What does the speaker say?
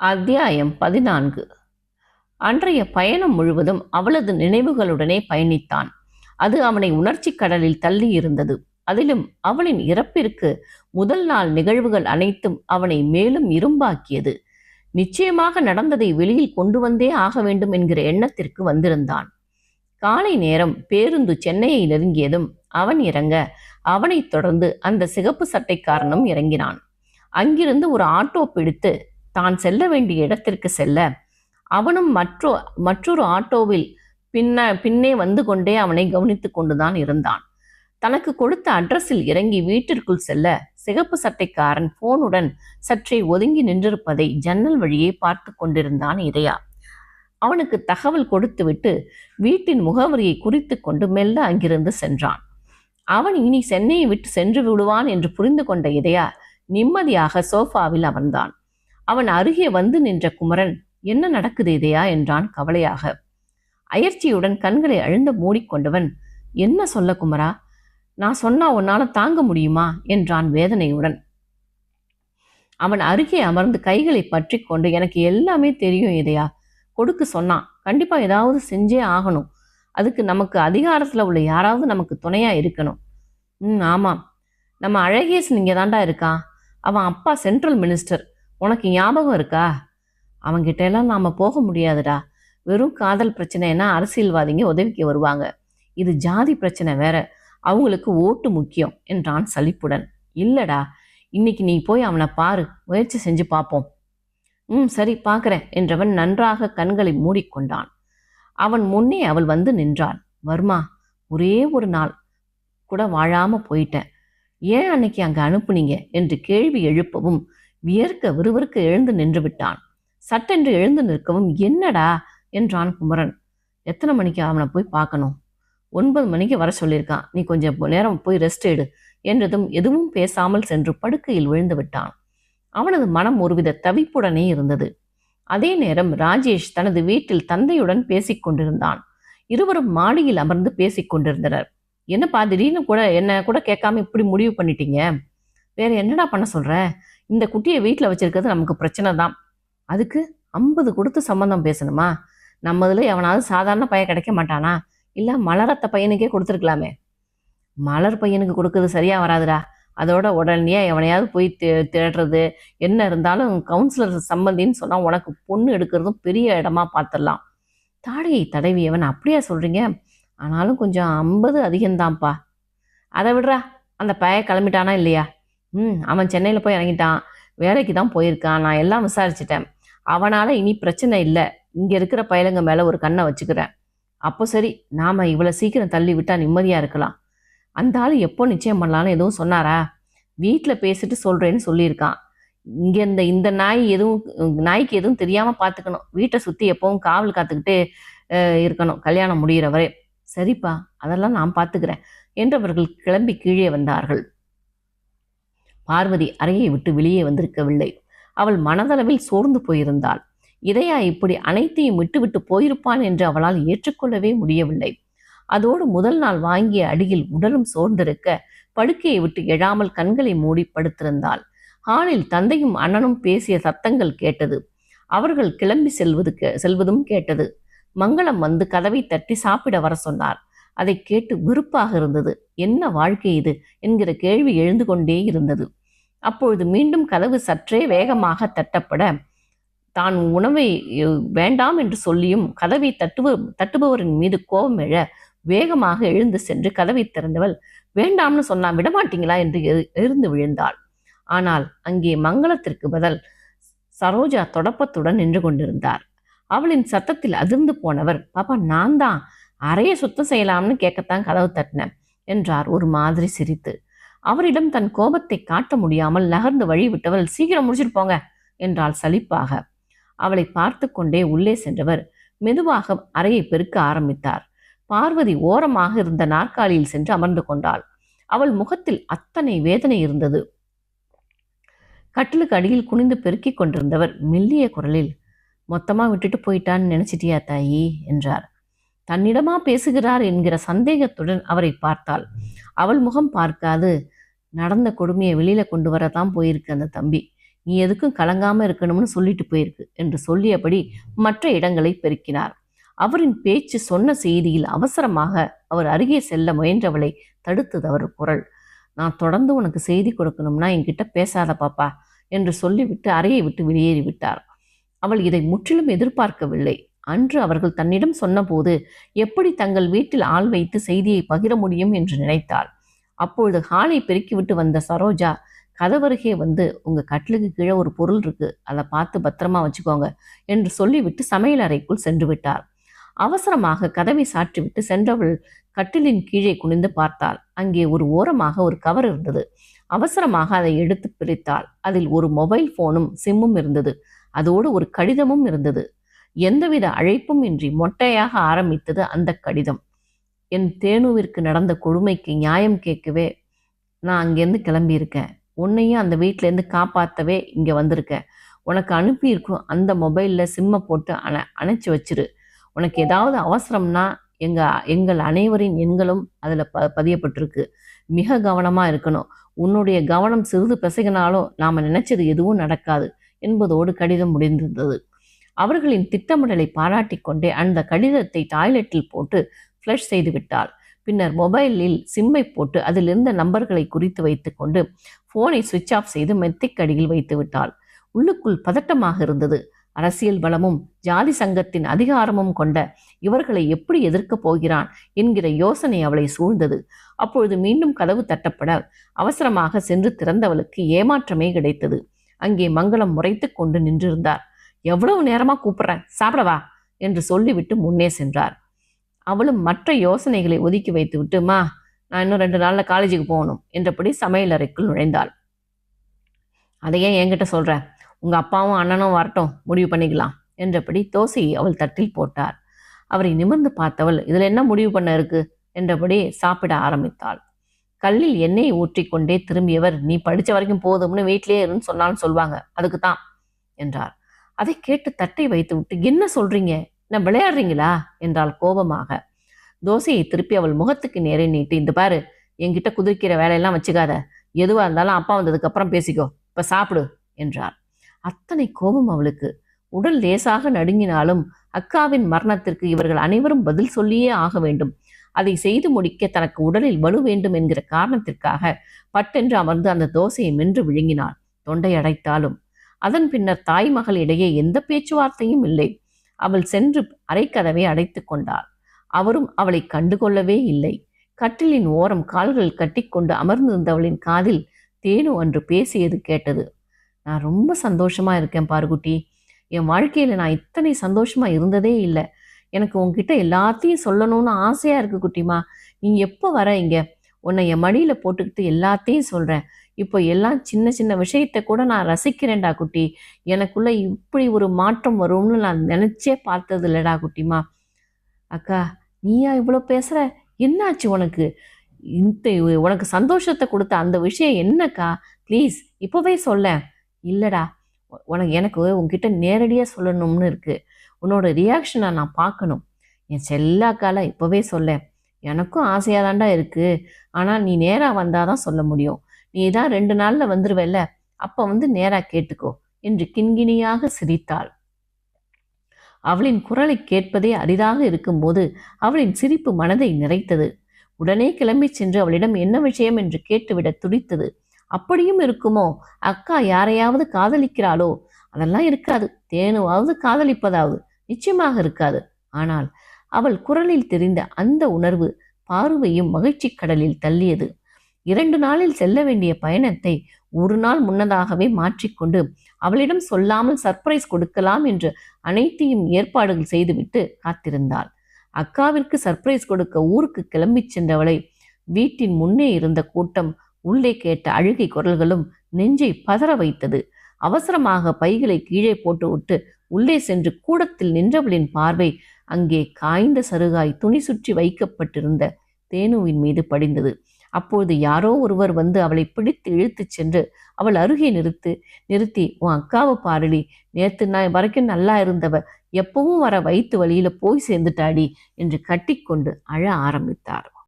அத்தியாயம் 14. அன்றைய பயணம் முழுவதும் அவளது நினைவுகளுடனே பயணித்தான். அது அவனை உணர்ச்சி கடலில் தள்ளி இருந்தது. அதிலும் அவளின் இறப்பிற்கு முதல் நாள் நிகழ்வுகள் அனைத்தும் அவனை மேலும் இரும்பாக்கியது. நிச்சயமாக நடந்ததை வெளியில் கொண்டு வந்தே ஆக வேண்டும் என்கிற எண்ணத்திற்கு வந்திருந்தான். காலை நேரம் பேருந்து சென்னையை நெருங்கியதும் அவன் இறங்க, அவனைத் தொடர்ந்து அந்த சிகப்பு சட்டைக்காரனும் இறங்கினான். அங்கிருந்து ஒரு ஆட்டோ பிடித்து தான் செல்ல வேண்டிய இடத்திற்கு செல்ல, அவனும் மற்றொரு ஆட்டோவில் பின்னே வந்து கொண்டே அவனை கவனித்துக் கொண்டுதான் இருந்தான். தனக்கு கொடுத்த அட்ரஸில் இறங்கி வீட்டிற்குள் செல்ல, சிகப்பு சட்டைக்காரன் போனுடன் சற்றே ஒதுங்கி நின்றிருப்பதை ஜன்னல் வழியே பார்த்து கொண்டிருந்தான் இதயா. அவனுக்கு தகவல் கொடுத்துவிட்டு வீட்டின் முகவரியை குறித்து கொண்டு மெல்ல அங்கிருந்து சென்றான். அவன் இனி சென்னையை விட்டு சென்று விடுவான் என்று புரிந்து கொண்ட இதயா நிம்மதியாக சோஃபாவில் அமர்ந்தான். அவன் அருகே வந்து நின்ற குமரன், என்ன நடக்குது இதயா என்றான் கவலையாக. அயற்சியுடன் கண்களை அழுந்த மூடிக்கொண்டவன், என்ன சொல்ல குமரா, நான் சொன்னா உன்னால தாங்க முடியுமா என்றான் வேதனையுடன். அவன் அருகே அமர்ந்து கைகளை பற்றி கொண்டு, எனக்கு எல்லாமே தெரியும் இதயா, கொடுக்க சொன்னான், கண்டிப்பா ஏதாவது செஞ்சே ஆகணும். அதுக்கு நமக்கு அதிகாரத்துல உள்ள யாராவது நமக்கு துணையா இருக்கணும். ஆமாம், நம்ம அழகேசன் இங்கே தாண்டா இருக்கான். அவன் அப்பா சென்ட்ரல் மினிஸ்டர், உனக்கு ஞாபகம் இருக்கா? அவங்கிட்ட எல்லாம் நாம போக முடியாதுடா. வெறும் காதல் பிரச்சனைனா அரசியல்வாதிங்க உதவிக்கு வருவாங்க. இது ஜாதி பிரச்சனை வேற, அவங்களுக்கு ஓட்டு முக்கியம் என்றான் சலிப்புடன். இல்லடா, இன்னைக்கு நீ போய் அவனை பாரு, முயற்சி செஞ்சு பார்ப்போம். சரி பார்க்குறேன் என்றவன் நன்றாக கண்களை மூடிக்கொண்டான். அவன் முன்னே அவள் வந்து நின்றாள். வர்மா, ஒரே ஒரு நாள் கூட வாழாம போயிட்டேன், ஏன் அன்னைக்கு அங்க அனுப்புனீங்க என்று கேள்வி எழுப்பவும் வியர்க்க விறுவிறுக்க எழுந்து நின்று விட்டான். சட்டென்று எழுந்து நிற்கவும், என்னடா என்றான் குமரன். எத்தனை மணிக்கு அவனை போய் பார்க்கணும்? 9 மணிக்கு வர சொல்லியிருக்கான், நீ கொஞ்சம் நேரம் போய் ரெஸ்ட் எடு என்றதும் எதுவும் பேசாமல் சென்று படுக்கையில் விழுந்து விட்டான். அவனது மனம் ஒருவித தவிப்புடனே இருந்தது. அதே நேரம் ராஜேஷ் தனது வீட்டில் தந்தையுடன் பேசிக் கொண்டிருந்தான். இருவரும் மாடியில் அமர்ந்து பேசிக் கொண்டிருந்தனர். என்னப்பா திடீர்னு கூட என்ன கூட கேட்காம இப்படி முடிவு பண்ணிட்டீங்க? வேற என்னடா பண்ண சொல்ற? இந்த குட்டியை வீட்டில் வச்சிருக்கிறது நமக்கு பிரச்சனை தான். அதுக்கு 50 கொடுத்து சம்பந்தம் பேசணுமா? நம்மதுல எவனாவது சாதாரண பையன் கிடைக்க மாட்டானா? இல்ல மலரத்த பையனுக்கே கொடுத்துருக்கலாமே. மலர் பையனுக்கு கொடுக்கறது சரியா வராதுடா. அதோட உடனே எவனையாவது போய் தேடுறது, என்ன இருந்தாலும் கவுன்சிலர் சம்பந்தின்னு சொன்னா உனக்கு பொண்ணு எடுக்கிறதும் பெரிய இடமா பார்த்துடலாம். தாடையை தடவியவன், அப்படியா சொல்றீங்க? ஆனாலும் கொஞ்சம் 50 அதிகம்தான்ப்பா. அதை விடுறா, அந்த பைய கிளம்பிட்டானா இல்லையா? அவன் சென்னையில் போய் இறங்கிட்டான், வேலைக்கு தான் போயிருக்கான், நான் எல்லாம் விசாரிச்சிட்டேன். அவனால் இனி பிரச்சனை இல்லை. இங்கே இருக்கிற பயலுங்க மேலே ஒரு கண்ணை வச்சுக்கிறேன். அப்போ சரி, நாம் இவ்வளோ சீக்கிரம் தள்ளி விட்டால் நிம்மதியாக இருக்கலாம். அந்த ஆள் எப்போ நிச்சயம் பண்ணலான்னு எதுவும் சொன்னாரா? வீட்டில் பேசிட்டு சொல்கிறேன்னு சொல்லியிருக்கான். இங்கே இந்த நாய்க்கு எதுவும் தெரியாமல் பார்த்துக்கணும். வீட்டை சுற்றி எப்பவும் காவல் காத்துக்கிட்டே இருக்கணும் கல்யாணம் முடிகிற வரை. சரிப்பா, அதெல்லாம் நான் பார்த்துக்கிறேன் என்றவர்கள் கிளம்பி கீழே வந்தார்கள். பார்வதி அறையை விட்டு வெளியே வந்திருக்கவில்லை. அவள் மனதளவில் சோர்ந்து போயிருந்தாள். இதயா இப்படி அனைத்தையும் விட்டுவிட்டு போயிருப்பான் என்று அவளால் ஏற்றுக்கொள்ளவே முடியவில்லை. அதோடு முதல் நாள் வாங்கிய அடியில் உடலும் சோர்ந்திருக்க படுக்கையை விட்டு எழாமல் கண்களை மூடி படுத்திருந்தாள். ஹாலில் தந்தையும் அண்ணனும் பேசிய சத்தங்கள் கேட்டது. அவர்கள் கிளம்பி செல்வதும் கேட்டது. மங்களம் வந்து கதவை தட்டி சாப்பிட வர சொன்னார். அதை கேட்டு வெறுப்பாக இருந்தது. என்ன வாழ்க்கை இது என்கிற கேள்வி எழுந்து கொண்டே இருந்தது. அப்பொழுது மீண்டும் கதவு சற்றே வேகமாக தட்டப்பட, தான் உணவை வேண்டாம் என்று சொல்லியும் கதவை தட்டுபவரின் மீது கோபம் எழ வேகமாக எழுந்து சென்று கதவை திறந்தவள், வேண்டாம்னு சொன்னா விடமாட்டீங்களா என்று எரிந்து விழுந்தாள். ஆனால் அங்கே மங்களத்திற்கு பதில் சரோஜா தொடப்பத்துடன் நின்று கொண்டிருந்தார். அவளின் சத்தத்தில் அதிர்ந்து போனவர், பாப்பா நான் தான் அறையை சுத்தம் செய்யலாம்னு கேட்கத்தான் கதவு தட்டினேன் என்றார் ஒரு மாதிரி சிரித்து. அவரிடம் தன் கோபத்தை காட்ட முடியாமல் நகர்ந்து வழி விட்டவள், சீக்கிரம் முடிச்சுட்டு போங்க என்றாள் சலிப்பாக. அவளை பார்த்து கொண்டே உள்ளே சென்றவர் மெதுவாக அறையை பெருக்க ஆரம்பித்தார். பார்வதி ஓரமாக இருந்த நாற்காலியில் சென்று அமர்ந்து கொண்டாள். அவள் முகத்தில் அத்தனை வேதனை இருந்தது. கட்டிலுக்கு அடியில் குனிந்து பெருக்கிக் கொண்டிருந்தவர் மெல்லிய குரலில், மொத்தமா விட்டுட்டு போயிட்டான்னு நினைச்சிட்டியா தாயி என்றார். தன்னிடமா பேசுகிறார் என்கிற சந்தேகத்துடன் அவரை பார்த்தாள். அவள் முகம் பார்க்காது, நடந்த கொடுமையை வெளியில கொண்டு வரதான் போயிருக்கு அந்த தம்பி. நீ எதுக்கும் கலங்காம இருக்கணும்னு சொல்லிட்டு போயிருக்கு என்று சொல்லியபடி மற்ற இடங்களை பெருக்கினார். அவரின் பேச்சு சொன்ன செய்தியில் அவசரமாக அவர் அருகே செல்ல முயன்றவளை தடுத்தது அவர் குரல். நான் தொடர்ந்து உனக்கு செய்தி கொடுக்கணும்னா என்கிட்ட பேசாத பாப்பா என்று சொல்லிவிட்டு அறையை விட்டு வெளியேறிவிட்டார். அவள் இதை முற்றிலும் எதிர்பார்க்கவில்லை. அன்று அவர்கள் தன்னிடம் சொன்னபோது எப்படி தங்கள் வீட்டில் ஆள் வைத்து செய்தியை பகிர முடியும் என்று நினைத்தாள். அப்பொழுது ஹாலை பெருக்கிவிட்டு வந்த சரோஜா கதவருகே வந்து, உங்க கட்டிலுக்கு கீழே ஒரு பொருள் இருக்கு, அதை பார்த்து பத்திரமா வச்சுக்கோங்க என்று சொல்லிவிட்டு சமையல் அறைக்குள் சென்று விட்டார். அவசரமாக கதவை சாற்றிவிட்டு சென்றவள் கட்டிலின் கீழே குனிந்து பார்த்தாள். அங்கே ஒரு ஓரமாக ஒரு கவர் இருந்தது. அவசரமாக அதை எடுத்து பிரித்தாள். அதில் ஒரு மொபைல் போனும் சிம்மும் இருந்தது. அதோடு ஒரு கடிதமும் இருந்தது. எந்தவித அழைப்பும் இன்றி மொட்டையாக ஆரம்பித்தது அந்த கடிதம். என் தேனுவிற்கு நடந்த கொடுமைக்கு நியாயம் கேட்கவே நான் அங்கேருந்து கிளம்பியிருக்கேன். உன்னையும் அந்த வீட்டிலேருந்து காப்பாற்றவே இங்கே வந்திருக்கேன். உனக்கு அனுப்பியிருக்கும் அந்த மொபைலில் சிம்மை போட்டு அணைச்சி வச்சிரு. உனக்கு ஏதாவது அவசரம்னா எங்கள் அனைவரின் எண்களும் அதில் பதியப்பட்டிருக்கு. மிக கவனமாக இருக்கணும். உன்னுடைய கவனம் சிறிது பிசகினாலும் நாம் நினைச்சது எதுவும் நடக்காது என்பதோடு கடிதம் முடிந்திருந்தது. அவர்களின் திட்டமிடலை பாராட்டி கொண்டே அந்த கடிதத்தை டாய்லெட்டில் போட்டு ஃப்ளஷ் செய்து விட்டாள். பின்னர் மொபைலில் சிம்மை போட்டு அதில் இருந்த நம்பர்களை குறித்து வைத்து கொண்டு போனை சுவிட்ச் ஆஃப் செய்து மெத்திக்கடியில் வைத்து விட்டாள். உள்ளுக்குள் பதட்டமாக இருந்தது. அரசியல் பலமும் ஜாதி சங்கத்தின் அதிகாரமும் கொண்ட இவர்களை எப்படி எதிர்க்கப் போகிறான் என்கிற யோசனை அவளை சூழ்ந்தது. அப்பொழுது மீண்டும் கதவு தட்டப்பட அவசரமாக சென்று திறந்தவளுக்கு ஏமாற்றமே கிடைத்தது. அங்கே மங்களம் முறைத்து கொண்டு நின்றிருந்தார். எவ்வளவு நேரமா கூப்பிடுறேன், சாப்பிடவா என்று சொல்லிவிட்டு முன்னே சென்றார். அவளும் மற்ற யோசனைகளை ஒதுக்கி வைத்து விட்டு, மா நான் இன்னும் 2 நாள்ல காலேஜுக்கு போகணும் என்றபடி சமையல் அறைக்குள் நுழைந்தாள். அதையே என்கிட்ட சொல்ற, உங்க அப்பாவும் அண்ணனும் வரட்டும், முடிவு பண்ணிக்கலாம் என்றபடி தோசையை அவள் தட்டில் போட்டார். அவரை நிமிர்ந்து பார்த்தவள், இதுல என்ன முடிவு பண்ண இருக்கு என்றபடி சாப்பிட ஆரம்பித்தாள். கல்லில் எண்ணெயை ஊற்றிக்கொண்டே திரும்பியவர், நீ படிச்ச வரைக்கும் போதும்னு வீட்டிலேயே இருன்னு சொன்னாலும் சொல்வாங்க, அதுக்கு தான் என்றார். அதை கேட்டு தட்டை வைத்து விட்டு, என்ன சொல்றீங்க, என்ன விளையாடுறீங்களா என்றாள் கோபமாக. தோசையை திருப்பி அவள் முகத்துக்கு நேரே நீட்டி, இந்த பாரு, என்கிட்ட குதிக்கிற வேலையெல்லாம் வச்சுக்காத, எதுவா இருந்தாலும் அப்பா வந்ததுக்கு அப்புறம் பேசிக்கோ, இப்ப சாப்பிடு என்றார். அத்தனை கோபம் அவளுக்கு. உடல் லேசாக நடுங்கினாலும் அக்காவின் மரணத்திற்கு இவர்கள் அனைவரும் பதில் சொல்லியே ஆக வேண்டும். அதை செய்து முடிக்க தனக்கு உடலில் வலு வேண்டும் என்கிற காரணத்திற்காக பட்டென்று அமர்ந்து அந்த தோசையை மென்று விழுங்கினாள். தொண்டை அடைத்தாலும். அதன் பின்னர் தாய் மகள் இடையே எந்த பேச்சுவார்த்தையும் இல்லை. அவள் சென்று அரைக்கதவை அடைத்து கொண்டாள். அவரும் அவளை கண்டுகொள்ளவே இல்லை. கட்டிலின் ஓரம் கால்கள் கட்டிக்கொண்டு அமர்ந்திருந்தவளின் காதில் தேனு அன்று பேசியது கேட்டது. நான் ரொம்ப சந்தோஷமா இருக்கேன் பாருகுட்டி. என் வாழ்க்கையில நான் இத்தனை சந்தோஷமா இருந்ததே இல்லை. எனக்கு உன்கிட்ட எல்லாத்தையும் சொல்லணும்னு ஆசையா இருக்கு குட்டிமா. நீ எப்போ வர இங்க? உன்னை என் மடியில போட்டுக்கிட்டு எல்லாத்தையும் சொல்றேன். இப்போ எல்லாம் சின்ன சின்ன விஷயத்த கூட நான் ரசிக்கிறேன்டா குட்டி. எனக்குள்ள இப்படி ஒரு மாற்றம் வரும்னு நான் நினைச்சே பார்த்தது இல்லடா குட்டிமா. அக்கா, நீயா இவ்வளோ பேசுற? என்னாச்சு உனக்கு? உனக்கு சந்தோஷத்தை கொடுத்த அந்த விஷயம் என்னக்கா? ப்ளீஸ் இப்போவே சொல்ல. இல்லடா, எனக்கு உன்கிட்ட நேரடியாக சொல்லணும்னு இருக்கு. உன்னோட ரியாக்ஷனை நான் பார்க்கணும். என் செல்லாக்கால இப்போவே சொல்ல. எனக்கும் ஆசையாக தாண்டா இருக்கு. ஆனால் நீ நேராக வந்தாதான் சொல்ல முடியும். நீ தான் 2 நாளில் வந்துருவல்ல, அப்போ வந்து நேராக கேட்டுக்கோ என்று கிண்கிணியாக சிரித்தாள். அவளின் குரலை கேட்பதே அரிதாக இருக்கும்போது அவளின் சிரிப்பு மனதை நிறைத்தது. உடனே கிளம்பி சென்று அவளிடம் என்ன விஷயம் என்று கேட்டுவிட துடித்தது. அப்படியும் இருக்குமோ? அக்கா யாரையாவது காதலிக்கிறாளோ? அதெல்லாம் இருக்காது. தேனுவாவது காதலிப்பதாவது நிச்சயமாக இருக்காது. ஆனால் அவள் குரலில் தெரிந்த அந்த உணர்வு பார்வையும் மகிழ்ச்சி கடலில் தள்ளியது. 2 நாளில் செல்ல வேண்டிய பயணத்தை 1 நாள் முன்னதாகவே மாற்றிக்கொண்டு அவளிடம் சொல்லாமல் சர்ப்ரைஸ் கொடுக்கலாம் என்று அனைத்தையும் ஏற்பாடுகள் செய்துவிட்டு காத்திருந்தாள். அக்காவிற்கு சர்ப்ரைஸ் கொடுக்க ஊருக்கு கிளம்பி சென்றவளை வீட்டின் முன்னே இருந்த கூட்டம், உள்ளே கேட்ட அழுகை குரல்களும் நெஞ்சை பதற வைத்தது. அவசரமாக பைகளை கீழே போட்டுவிட்டு உள்ளே சென்று கூடத்தில் நின்றவளின் பார்வை அங்கே காய்ந்த சருகாய் துணி சுற்றி வைக்கப்பட்டிருந்த தேனுவின் மீது படிந்தது. அப்பொழுது யாரோ ஒருவர் வந்து அவளை பிடித்து இழுத்துச் சென்று அவள் அருகே நிறுத்தி உன் அக்காவை பாருடி, நேத்து நான் வரைக்கும் நல்லா இருந்தவ எப்பவும் வர வயிற்று வழியில போய் சேர்ந்துட்டாடி என்று கட்டிக்கொண்டு அழ ஆரம்பித்தார்.